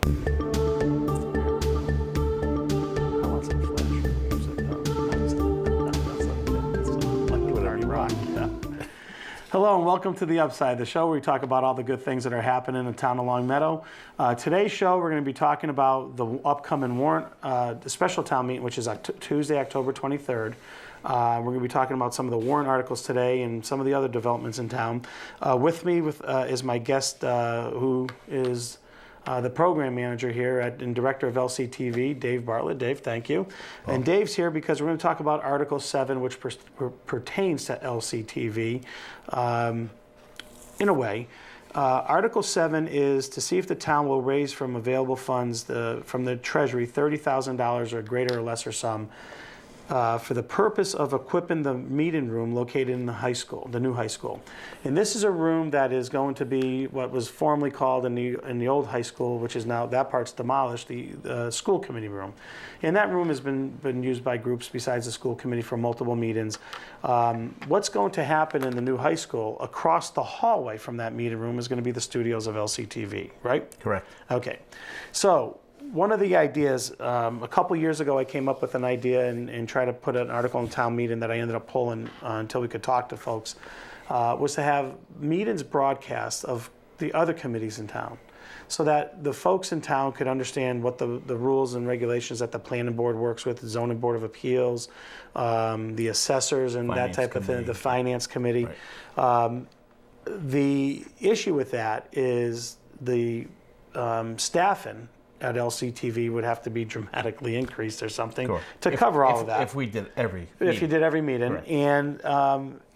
want some flash music, though. Whatever you rock. Yeah. Hello and welcome to The Upside, the show where we talk about all the good things that are happening in town of Long Meadow. Today's show, we're going to be talking about the upcoming Warrant, the special town meeting, which is Tuesday, October 23rd. We're going to be talking about some of the Warrant articles today and some of the other developments in town. With me is my guest, who is the program manager here and director of LCTV, Dave Bartlett. Dave, thank you. Oh. And Dave's here because we're going to talk about Article 7, which pertains to LCTV in a way. Article 7 is to see if the town will raise from available funds from the Treasury $30,000 or greater or lesser sum for the purpose of equipping the meeting room located in the high school, the new high school. And this is a room that is going to be what was formerly called in the old high school, which is now, that part's demolished, the school committee room. And that room has been used by groups besides the school committee for multiple meetings. What's going to happen in the new high school, across the hallway from that meeting room, is going to be the studios of LCTV, right? Correct. Okay. So one of the ideas, a couple years ago, I came up with an idea and tried to put an article in town meeting that I ended up pulling until we could talk to folks, was to have meetings broadcast of the other committees in town so that the folks in town could understand what the rules and regulations that the planning board works with, the zoning board of appeals, the assessors and Finance that type of thing, the finance committee. Right. The issue with that is the staffing at LCTV would have to be dramatically increased or something to cover all of that. If we did every meeting. If you did every meeting, Correct.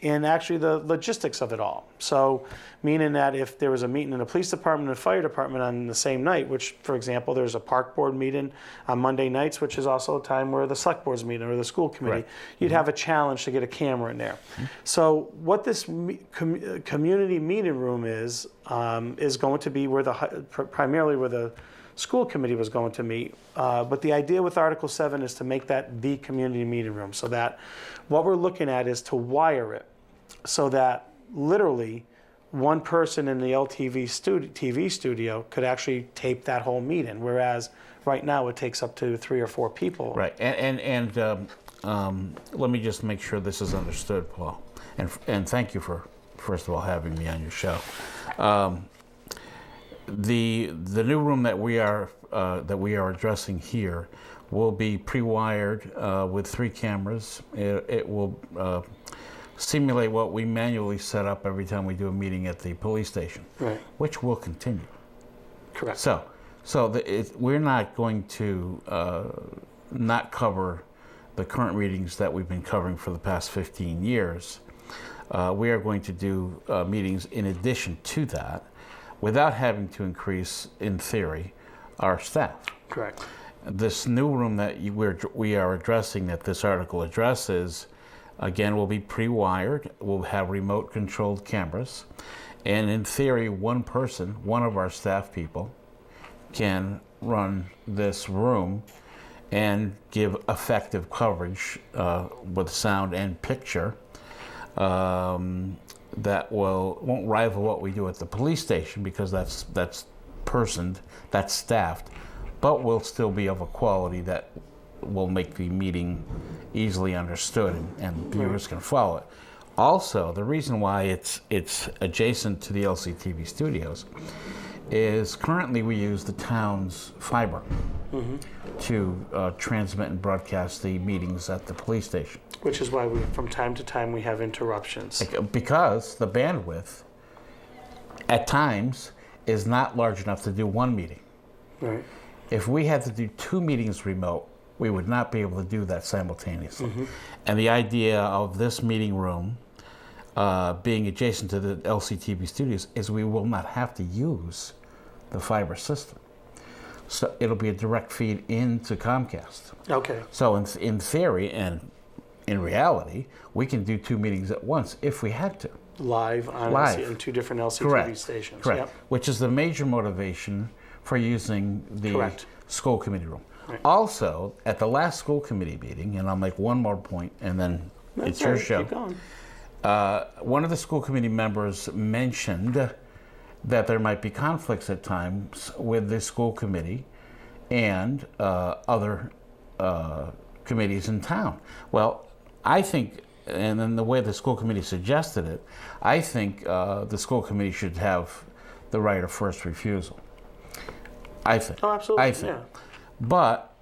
and actually the logistics of it all. So meaning that if there was a meeting in the police department and fire department on the same night, which, for example, there's a park board meeting on Monday nights, which is also a time where the select board's meeting or the school committee, you'd have a challenge to get a camera in there. So what this community meeting room is going to be where primarily where the school committee was going to meet, but the idea with Article 7 is to make that the community meeting room, so that what we're looking at is to wire it so that literally one person in the TV studio could actually tape that whole meeting, whereas right now it takes up to 3 or 4 people. Right, and let me just make sure this is understood, Paul, and thank you for, first of all, having me on your show. The new room that we are addressing here will be pre-wired with 3 cameras. It will simulate what we manually set up every time we do a meeting at the police station, right, which will continue. Correct. So we're not going to not cover the current readings that we've been covering for the past 15 years. We are going to do meetings in addition to that, without having to increase, in theory, our staff. Correct. This new room that we are addressing, that this article addresses, again, will be pre-wired. We'll have remote-controlled cameras. And in theory, one of our staff people, can run this room and give effective coverage with sound and picture. That won't rival what we do at the police station, because that's personed, that's staffed, but will still be of a quality that will make the meeting easily understood and viewers can follow it. Also, the reason why it's adjacent to the LCTV studios is currently we use the town's fiber to transmit and broadcast the meetings at the police station. Which is why from time to time we have interruptions. Because the bandwidth at times is not large enough to do one meeting. Right. If we had to do 2 meetings remote, we would not be able to do that simultaneously. And the idea of this meeting room being adjacent to the LCTV studios is we will not have to use the fiber system. So it'll be a direct feed into Comcast. Okay. So in theory and in reality, we can do 2 meetings at once if we had to. Live in 2 different LCTV stations. Correct. Yep. Which is the major motivation for using the school committee room. Right. Also, at the last school committee meeting, and I'll make one more point, and then it's your show. Keep going. One of the school committee members mentioned that there might be conflicts at times with the school committee and other committees in town. Well, I think, and then the way the school committee suggested it, I think the school committee should have the right of first refusal. I think. Oh, absolutely. I think. Yeah. But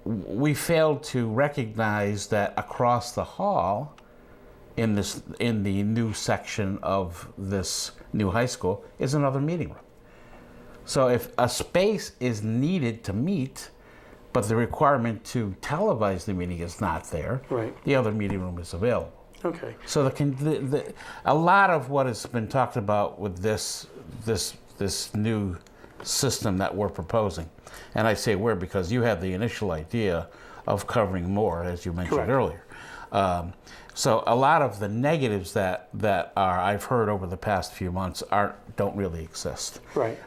we failed to recognize that across the hall, in the new section of this new high school, is another meeting room. So if a space is needed to meet, but the requirement to televise the meeting is not there, Right. the other meeting room is available. Okay. So a lot of what has been talked about with this new system that we're proposing, and I say we're because you had the initial idea of covering more, as you mentioned Correct. earlier. So a lot of the negatives that I've heard over the past few months don't really exist. Right.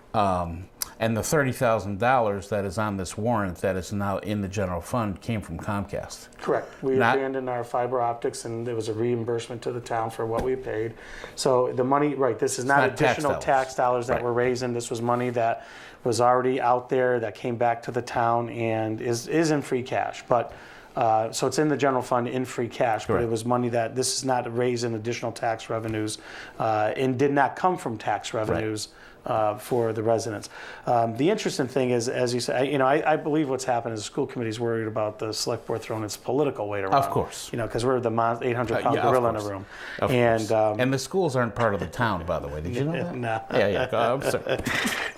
And the $30,000 that is on this warrant that is now in the general fund came from Comcast. Correct. We Not- abandoned our fiber optics, and there was a reimbursement to the town for what we paid. So the money, right, this is not not tax additional dollars. tax dollars that Right. we're raising. This was money that was already out there that came back to the town and is in free cash. But so it's in the general fund in free cash, but it Correct. was money that this is not raising additional tax revenues and did not come from tax revenues. For the residents. The interesting thing is, as you say, I believe what's happened is the school committee's worried about the select board throwing its political weight around. Of course. Because we're the 800-pound Yeah, of gorilla in a course. room. Of And course. And the schools aren't part of the town, by the way. Did you know that? No. Yeah. I'm sorry.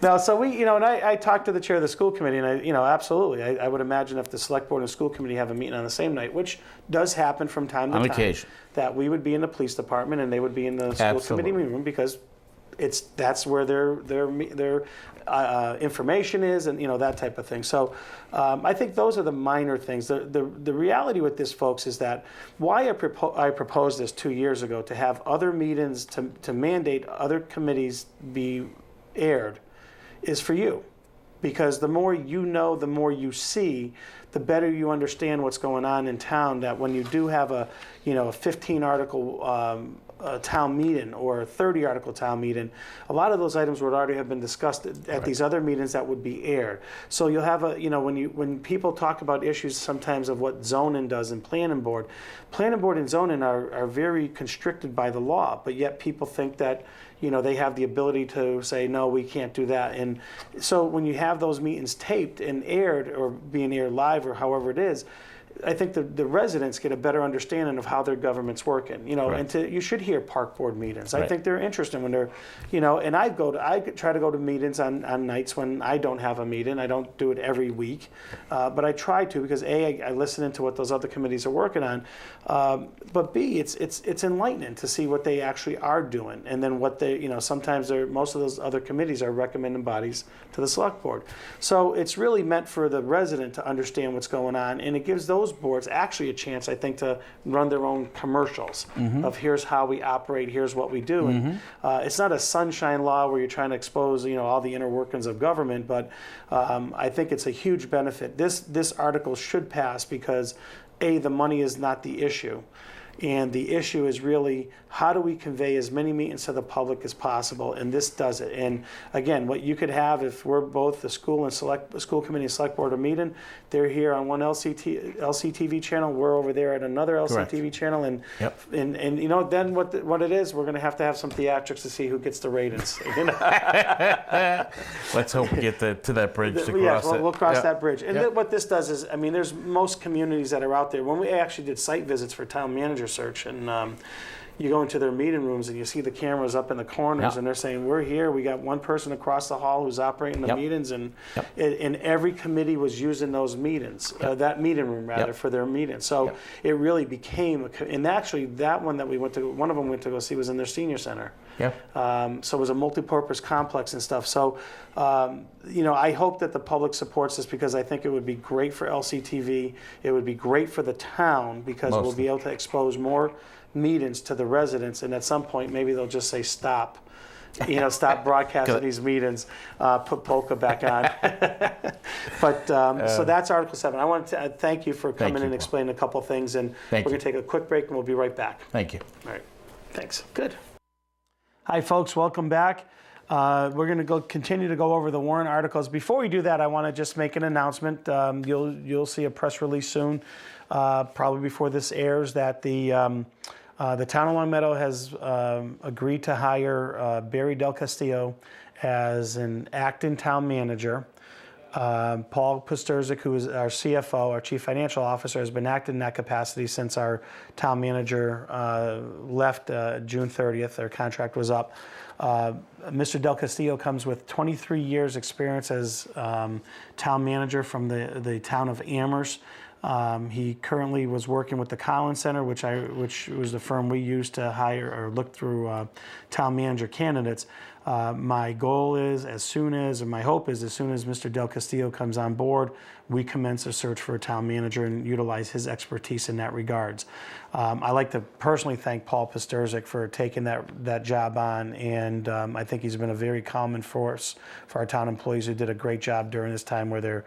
No, so we, and I talked to the chair of the school committee, and absolutely, I would imagine if the select board and the school committee have a meeting on the same night, which does happen from time to On time, occasion. that we would be in the police department and they would be in the school Absolutely. committee room because that's where their information is, and that type of thing. So I think those are the minor things. The reality with this, folks, is that why I proposed this 2 years ago to have other meetings to mandate other committees be aired is for you, because the more you know, the more you see, the better you understand what's going on in town. That when you do have a 15 article town meeting or a 30 article town meeting, a lot of those items would already have been discussed at these other meetings that would be aired. So you'll have when people talk about issues sometimes of what zoning does and planning board and zoning are very constricted by the law, but yet people think that they have the ability to say, no, we can't do that. And so when you have those meetings taped and aired or being aired live or however it is, I think the residents get a better understanding of how their government's working, Right. and you should hear park board meetings. I Right. think they're interesting when they're, and I try to go to meetings on nights when I don't have a meeting. I don't do it every week, but I try to because I listen into what those other committees are working on, but B, it's enlightening to see what they actually are doing, and then what they, sometimes most of those other committees are recommending bodies to the select board. So it's really meant for the resident to understand what's going on, and it gives those boards actually a chance, I think, to run their own commercials of here's how we operate, here's what we do. And it's not a sunshine law where you're trying to expose, all the inner workings of government, but I think it's a huge benefit. This article should pass because, A, the money is not the issue. And the issue is really how do we convey as many meetings to the public as possible, and this does it. And again, what you could have if we're both the school committee and select board are meeting, they're here on one LCTV channel, we're over there at another LCTV channel, and Yep. and then what it is, we're going to have some theatrics to see who gets the ratings. Let's hope we get to that bridge to Yeah, cross it. we'll cross Yeah. that bridge. And Yeah. what this does is, there's most communities that are out there. When we actually did site visits for town manager search, and you go into their meeting rooms and you see the cameras up in the corners, Yeah. and they're saying, we're here, we got one person across the hall who's operating the Yep. meetings, and Yep. and every committee was using those meetings, that meeting room rather, Yep. for their meetings. So Yep. it really became, and actually that one that we went to, one of them went to go see was in their senior center. Yeah. So it was a multi-purpose complex and stuff. So, I hope that the public supports this because I think it would be great for LCTV. It would be great for the town because we'll Mostly. be able to expose more meetings to the residents. And at some point, maybe they'll just say, stop. Stop broadcasting these meetings, put polka back on. But so that's Article 7. I want to thank you for coming you, and Paul. explaining a couple things. And Thank we're you. going to take a quick break and we'll be right back. Thank you. All right. Thanks. Good. Hi, folks. Welcome back. We're going to continue to go over the warrant articles. Before we do that, I want to just make an announcement. You'll see a press release soon, probably before this airs, that the town of Long Meadow has agreed to hire Barry Del Castillo as an acting town manager. Paul Pasterzik, who is our CFO, our Chief Financial Officer, has been acting in that capacity since our town manager left June 30th. Their contract was up. Mr. Del Castillo comes with 23 years experience as town manager from the town of Amherst. He currently was working with the Collins Center, which was the firm we used to hire or look through town manager candidates. My goal is, my hope is, as soon as Mr. Del Castillo comes on board, we commence a search for a town manager and utilize his expertise in that regards. I like to personally thank Paul Pasterzik for taking that job on, and I think he's been a very common force for our town employees who did a great job during this time where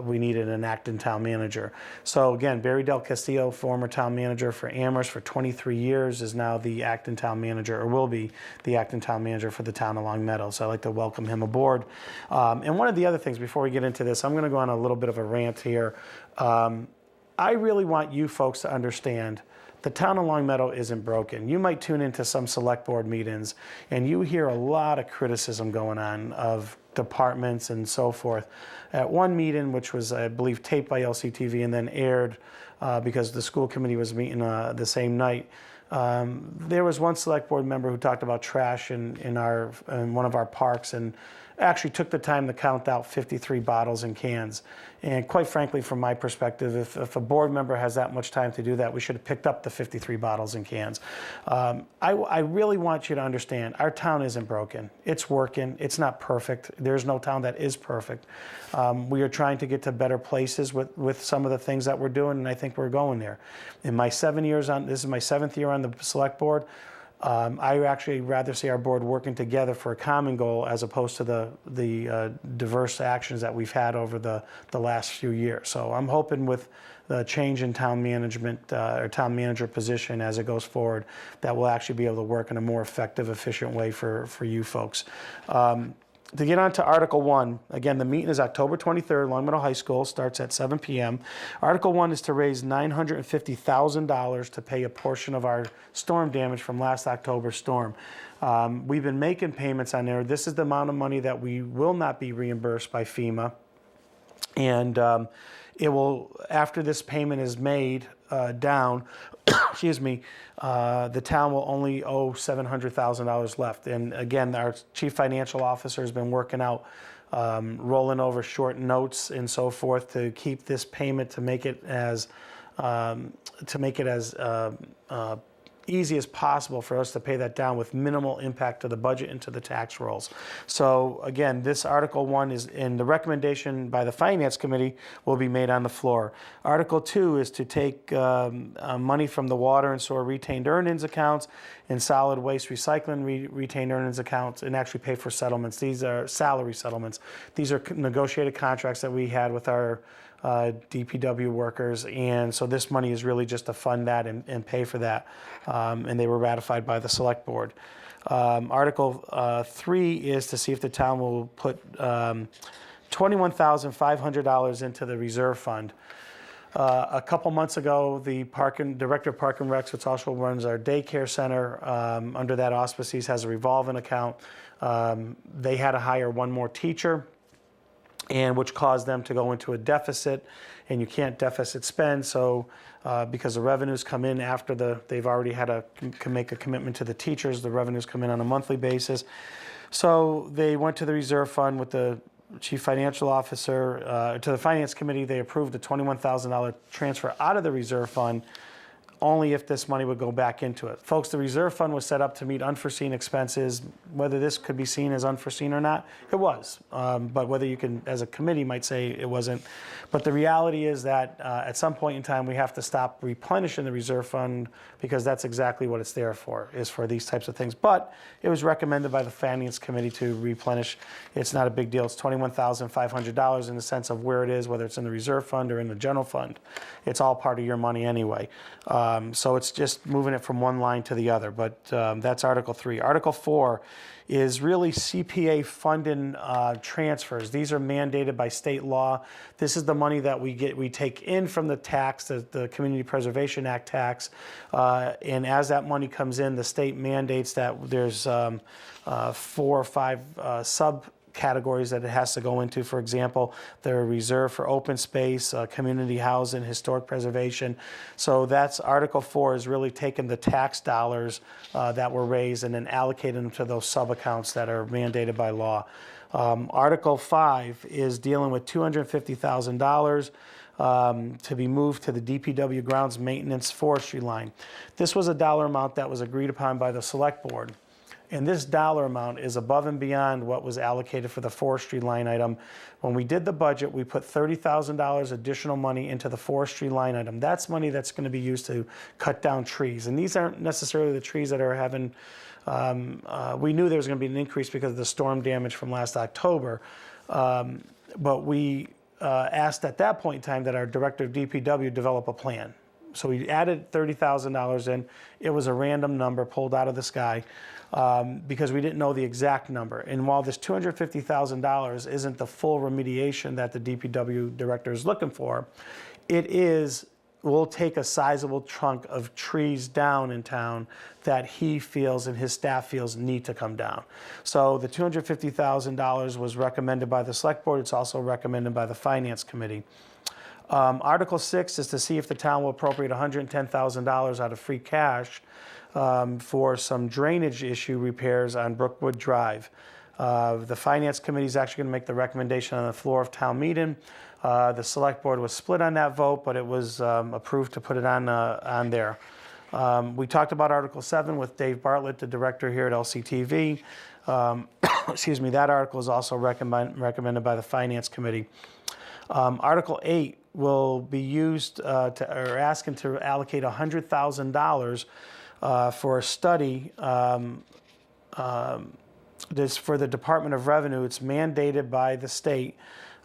we needed an acting town manager. So again, Barry Del Castillo, former town manager for Amherst for 23 years, is now the acting town manager, or will be the acting town manager for the town of Long Meadow. So I'd like to welcome him aboard. And one of the other things, before we get into this, I'm going to go on a little bit of a rant here. I really want you folks to understand the town of Long Meadow isn't broken. You might tune into some select board meetings and you hear a lot of criticism going on of departments and so forth. At one meeting, which was, I believe, taped by LCTV and then aired because the school committee was meeting the same night, there was one select board member who talked about trash in one of our parks and actually took the time to count out 53 bottles and cans. And quite frankly, from my perspective, if a board member has that much time to do that, we should have picked up the 53 bottles and cans. I really want you to understand, our town isn't broken. It's working. It's not perfect. There's no town that is perfect. We are trying to get to better places with some of the things that we're doing, and I think we're going there. In my 7 years this is my 7th year on the select board. I actually rather see our board working together for a common goal as opposed to the diverse actions that we've had over the last few years. So I'm hoping with the change in town management or town manager position as it goes forward, that we'll actually be able to work in a more effective, efficient way for you folks. To get on to Article 1, again, the meeting is October 23rd, Long Meadow High School, starts at 7 p.m. Article 1 is to raise $950,000 to pay a portion of our storm damage from last October's storm. We've been making payments on there. This is the amount of money that we will not be reimbursed by FEMA. And it will, after this payment is made down, excuse me, the town will only owe $700,000 left. And again, our chief financial officer has been working out, rolling over short notes and so forth to keep this payment to make it as easy as possible for us to pay that down with minimal impact to the budget and to the tax rolls. So again, this Article 1 is, and the recommendation by the Finance Committee will be made on the floor. Article 2 is to take money from the water and sewer retained earnings accounts and solid waste recycling retained earnings accounts and actually pay for settlements. These are salary settlements. These are negotiated contracts that we had with our DPW workers, and so this money is really just to fund that and pay for that, and they were ratified by the select board. Article 3 is to see if the town will put $21,500 into the reserve fund. A couple months ago, the Director of Park and Recs, which also runs our daycare center, under that auspices has a revolving account. They had to hire one more teacher, and which caused them to go into a deficit, and you can't deficit spend. So because the revenues come in after they've already had to make a commitment to the teachers, the revenues come in on a monthly basis. So they went to the reserve fund with the chief financial officer, to the finance committee. They approved a $21,000 transfer out of the reserve fund only if this money would go back into it. Folks, the reserve fund was set up to meet unforeseen expenses. Whether this could be seen as unforeseen or not, it was. But whether you can, as a committee, might say it wasn't. But the reality is that at some point in time, we have to stop replenishing the reserve fund because that's exactly what it's there for, is for these types of things. But it was recommended by the Finance Committee to replenish. It's not a big deal. It's $21,500 in the sense of where it is, whether it's in the reserve fund or in the general fund. It's all part of your money anyway. So it's just moving it from one line to the other, but that's Article 3. Article 4 is really CPA funding transfers. These are mandated by state law. This is the money that we take in from the tax, the Community Preservation Act tax, and as that money comes in, the state mandates that there's 4 or 5 subcategories that it has to go into. For example, they're reserved for open space, community housing, historic preservation. So that's Article 4 is really taking the tax dollars that were raised and then allocating them to those sub-accounts that are mandated by law. Article 5 is dealing with $250,000 to be moved to the DPW grounds maintenance forestry line. This was a dollar amount that was agreed upon by the select board. And this dollar amount is above and beyond what was allocated for the forestry line item. When we did the budget, we put $30,000 additional money into the forestry line item. That's money that's going to be used to cut down trees. And these aren't necessarily the trees that are having, we knew there was going to be an increase because of the storm damage from last October. But we asked at that point in time that our director of DPW develop a plan. So we added $30,000 in. It was a random number pulled out of the sky because we didn't know the exact number. And while this $250,000 isn't the full remediation that the DPW director is looking for, will take a sizable chunk of trees down in town that he feels and his staff feels need to come down. So the $250,000 was recommended by the select board. It's also recommended by the finance committee. Article 6 is to see if the town will appropriate $110,000 out of free cash for some drainage issue repairs on Brookwood Drive. The Finance Committee is actually going to make the recommendation on the floor of town meeting. The Select Board was split on that vote, but it was approved to put it on there. We talked about Article 7 with Dave Bartlett, the director here at LCTV. Excuse me, that article is also recommended by the Finance Committee. Article 8 will be used asking to allocate $100,000 for a study. This for the Department of Revenue. It's mandated by the state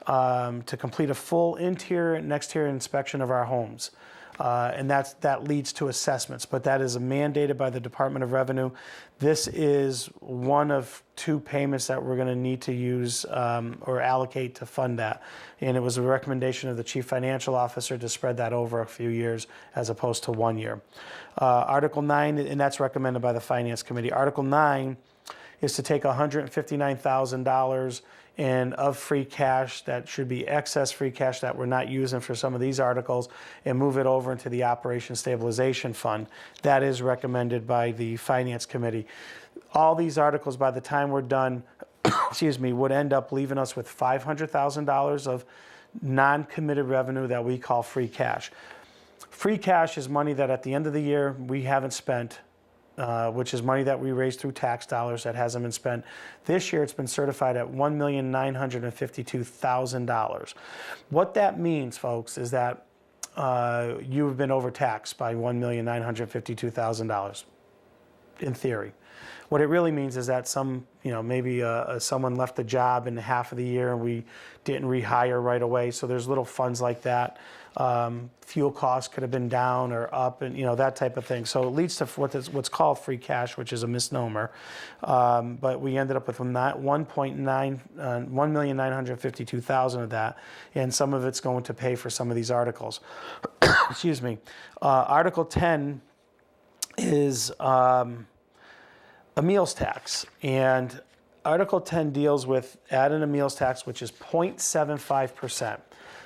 to complete a full interior and exterior inspection of our homes. And that leads to assessments, but that is mandated by the Department of Revenue. This is one of 2 payments that we're going to need to use or allocate to fund that. And it was a recommendation of the Chief Financial Officer to spread that over a few years as opposed to 1 year. Article 9, and that's recommended by the Finance Committee. Article 9 is to take $159,000 and of free cash that should be excess free cash that we're not using for some of these articles and move it over into the Operation Stabilization Fund. That is recommended by the Finance Committee. All these articles, by the time we're done, excuse me, would end up leaving us with $500,000 of non-committed revenue that we call free cash. Free cash is money that at the end of the year we haven't spent, which is money that we raised through tax dollars that hasn't been spent. This year it's been certified at $1,952,000. What that means, folks, is that you've been overtaxed by $1,952,000 in theory. What it really means is that maybe someone left the job in half of the year and we didn't rehire right away. So there's little funds like that. Fuel costs could have been down or up, and that type of thing. So it leads to what's called free cash, which is a misnomer. But we ended up with $1,952,000 of that, and some of it's going to pay for some of these articles. Excuse me. Article 10 is a meals tax, and Article 10 deals with adding a meals tax, which is 0.75%.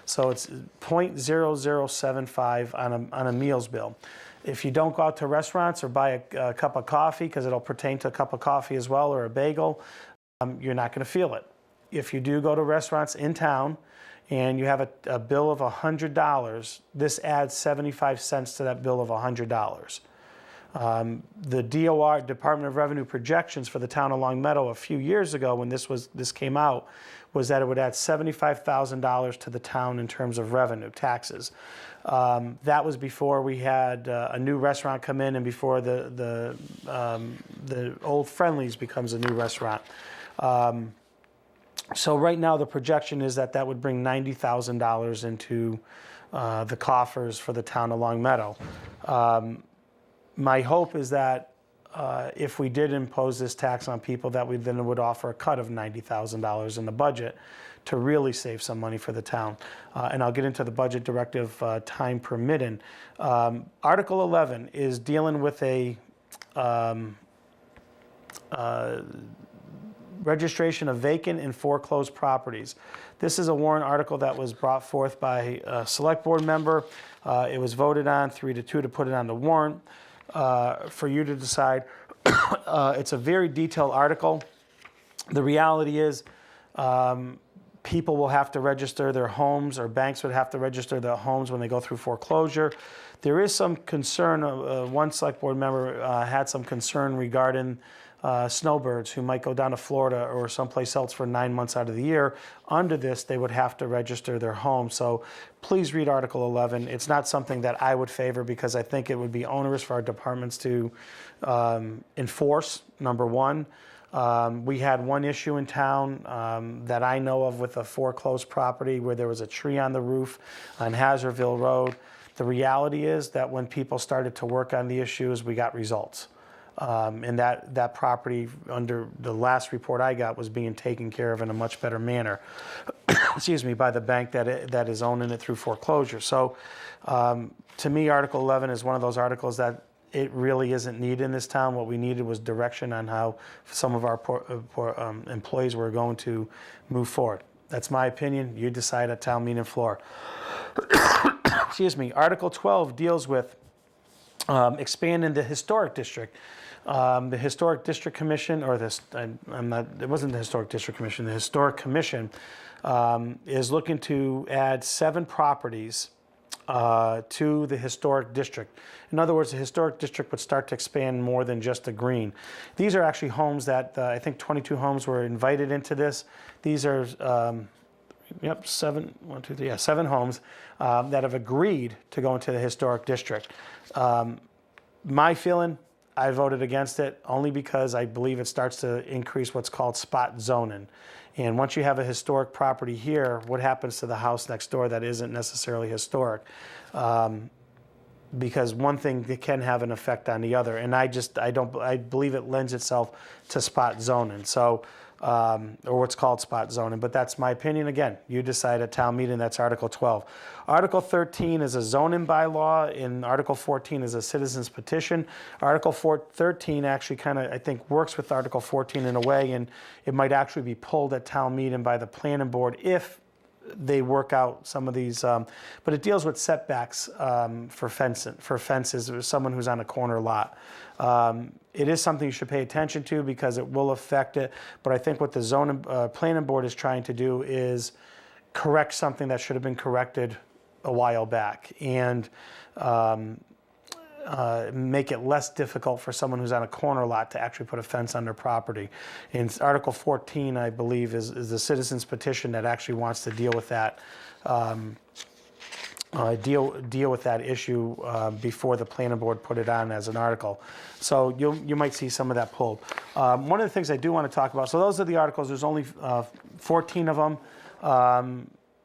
So it's 0.0075 on a meals bill. If you don't go out to restaurants or buy a cup of coffee, because it'll pertain to a cup of coffee as well, or a bagel, you're not going to feel it. If you do go to restaurants in town and you have a bill of $100, this adds 75 cents to that bill of $100. The DOR, Department of Revenue projections for the town of Long Meadow a few years ago when this came out was that it would add $75,000 to the town in terms of revenue, taxes. That was before we had a new restaurant come in and before the old Friendly's becomes a new restaurant. So right now the projection is that would bring $90,000 into the coffers for the town of Long Meadow. My hope is that if we did impose this tax on people, that we then would offer a cut of $90,000 in the budget to really save some money for the town. And I'll get into the budget directive time permitting. Article 11 is dealing with a registration of vacant and foreclosed properties. This is a warrant article that was brought forth by a select board member. It was voted on 3-2 to put it on the warrant for you to decide. It's a very detailed article. The reality is people will have to register their homes, or banks would have to register their homes when they go through foreclosure. There is some concern, one select board member had some concern regarding snowbirds who might go down to Florida or someplace else for 9 months out of the year. Under this, they would have to register their home. So please read Article 11. It's not something that I would favor because I think it would be onerous for our departments to enforce, number one. We had one issue in town that I know of with a foreclosed property where there was a tree on the roof on Hazardville Road. The reality is that when people started to work on the issues, we got results. And that property, under the last report I got, was being taken care of in a much better manner, excuse me, by the bank that is owning it through foreclosure. So to me, Article 11 is one of those articles that it really isn't needed in this town. What we needed was direction on how some of our employees were going to move forward. That's my opinion. You decide at town meeting floor. Excuse me. Article 12 deals with expanding the historic district. The Historic District Commission, or this, it wasn't the Historic District Commission, the Historic Commission is looking to add 7 properties to the historic district. In other words, the historic district would start to expand more than just the green. These are actually homes that, I think 22 homes were invited into this. These are, seven homes that have agreed to go into the historic district. My feeling, I voted against it only because I believe it starts to increase what's called spot zoning. And once you have a historic property here, what happens to the house next door that isn't necessarily historic? Because one thing that can have an effect on the other. And I believe it lends itself to spot zoning. So, or what's called spot zoning, but that's my opinion. Again, you decide at town meeting. That's Article 12. Article 13 is a zoning bylaw, and Article 14 is a citizen's petition. Article 13 actually kind of, I think, works with Article 14 in a way, and it might actually be pulled at town meeting by the planning board if they work out some of these, but it deals with setbacks for fences or someone who's on a corner lot. It is something you should pay attention to because it will affect it, but I think what the zoning planning board is trying to do is correct something that should have been corrected a while back, and make it less difficult for someone who's on a corner lot to actually put a fence on their property. And Article 14, I believe, is the citizen's petition that actually wants to deal with that, deal with that issue before the planning board put it on as an article. So you might see some of that pulled. One of the things I do want to talk about, so those are the articles. There's only 14 of them.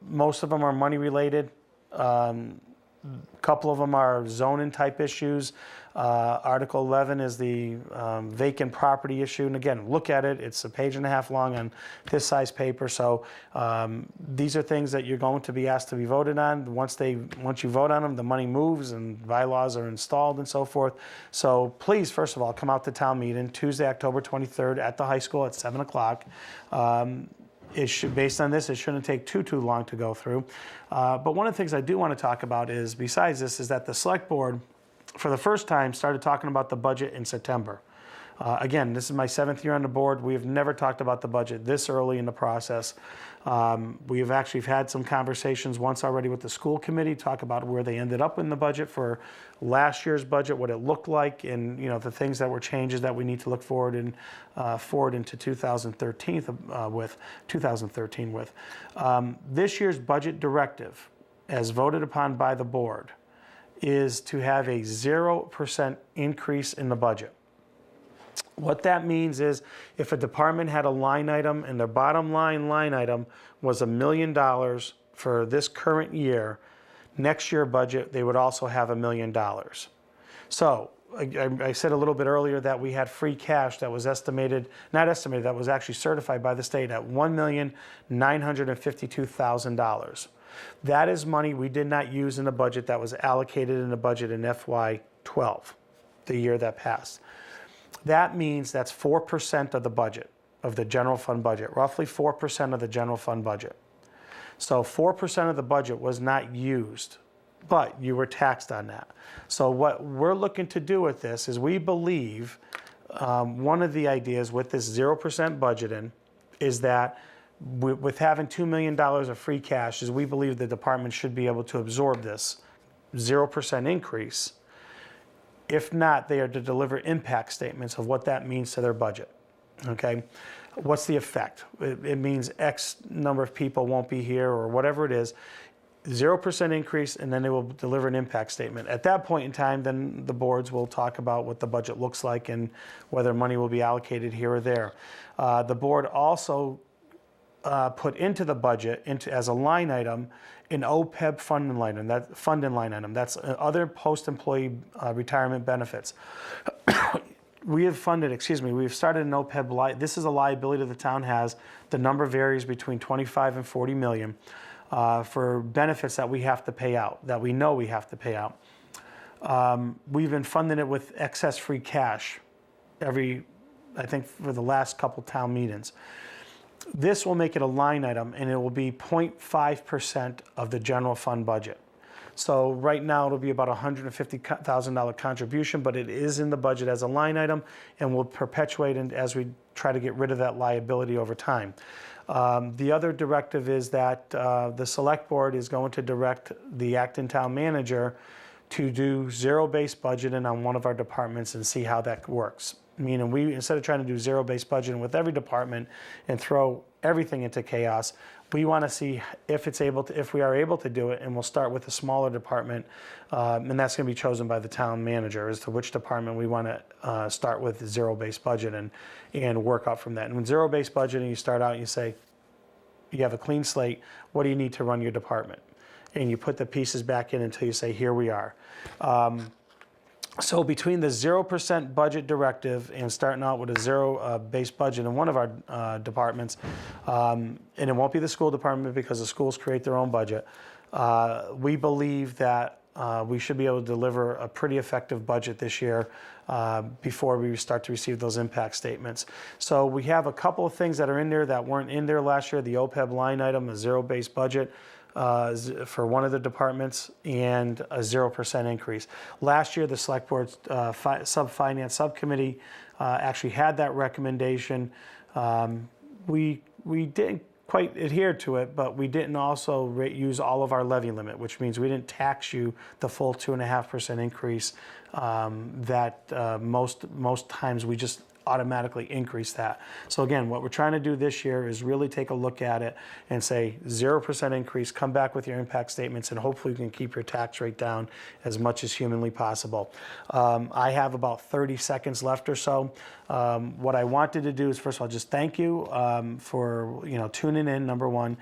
Most of them are money related. A couple of them are zoning type issues. Article 11 is the vacant property issue. And again, look at it. It's a page and a half long on this size paper. So these are things that you're going to be asked to be voted on. Once you vote on them, the money moves and bylaws are installed and so forth. So please, first of all, come out to town meeting Tuesday, October 23rd at the high school at 7 o'clock. Based on this, it shouldn't take too long to go through. But one of the things I do want to talk about is, besides this, is that the select board, for the first time, started talking about the budget in September. Again, this is my 7th year on the board. We have never talked about the budget this early in the process. We have actually had some conversations once already with the school committee, talk about where they ended up in the budget for last year's budget, what it looked like, and the things that were changes that we need to look forward into 2013 with. This year's budget directive, as voted upon by the board, is to have a 0% increase in the budget. What that means is if a department had a line item and their bottom line item was $1 million for this current year, Next year budget, they would also have $1 million. So I said a little bit earlier that we had free cash that was estimated, not estimated, that was actually certified by the state at $1,952,000. That is money we did not use in the budget that was allocated in the budget in FY12, the year that passed. That means that's 4% of the budget, of the general fund budget, roughly 4% of the general fund budget. So 4% of the budget was not used, but you were taxed on that. So what we're looking to do with this is we believe one of the ideas with this 0% budgeting is that with having $2 million of free cash, is we believe the department should be able to absorb this 0% increase. If not, they are to deliver impact statements of what that means to their budget. Okay? What's the effect? It means X number of people won't be here or whatever it is. 0% increase, and then they will deliver an impact statement. At that point in time, then the boards will talk about what the budget looks like and whether money will be allocated here or there. The board also put into the budget, as a line item, an OPEB funding line item. That's other post-employee retirement benefits. We've started an OPEB, this is a liability the town has. The number varies between 25 and 40 million for benefits that we have to pay out, that we know we have to pay out. We've been funding it with excess free cash I think for the last couple town meetings. This will make it a line item, and it will be 0.5% of the general fund budget. So right now it'll be about $150,000 contribution, but it is in the budget as a line item and will perpetuate as we try to get rid of that liability over time. The other directive is that the select board is going to direct the acting town manager to do zero-based budgeting on one of our departments and see how that works. Meaning instead of trying to do zero-based budgeting with every department and throw everything into chaos, we want to see if we are able to do it, and we'll start with a smaller department, and that's going to be chosen by the town manager as to which department we want to start with zero-based budgeting and work out from that. And when zero-based budgeting, you start out and you say, you have a clean slate, what do you need to run your department? And you put the pieces back in until you say, here we are. So between the 0% budget directive and starting out with a zero-based budget in one of our departments, and it won't be the school department because the schools create their own budget, we believe that we should be able to deliver a pretty effective budget this year before we start to receive those impact statements. So we have a couple of things that are in there that weren't in there last year, the OPEB line item, a zero-based budget, for one of the departments, and a 0% increase. Last year, the Select Board's Finance Subcommittee actually had that recommendation. We didn't quite adhere to it, but we didn't also use all of our levy limit, which means we didn't tax you the full 2.5% increase that most times we just automatically increase that. So again, what we're trying to do this year is really take a look at it and say 0% increase, come back with your impact statements, and hopefully you can keep your tax rate down as much as humanly possible. I have about 30 seconds left or so. What I wanted to do is, first of all, just thank you for tuning in, number one.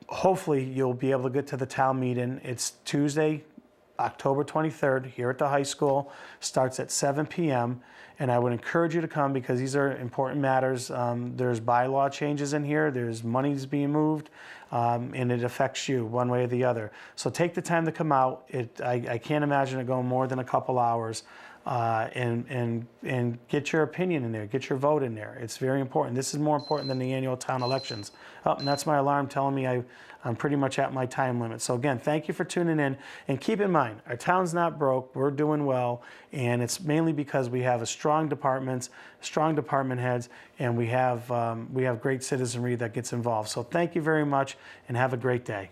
Hopefully you'll be able to get to the town meeting. It's Tuesday, October 23rd here at the high school. Starts at 7 p.m. And I would encourage you to come because these are important matters. There's bylaw changes in here. There's monies being moved, and it affects you one way or the other. So take the time to come out. I can't imagine it going more than a couple hours, and get your opinion in there. Get your vote in there. It's very important. This is more important than the annual town elections. Oh, and that's my alarm telling me I'm pretty much at my time limit. So again, thank you for tuning in. And keep in mind, our town's not broke. We're doing well. And it's mainly because we have strong departments, strong department heads, and we have great citizenry that gets involved. So thank you very much and have a great day.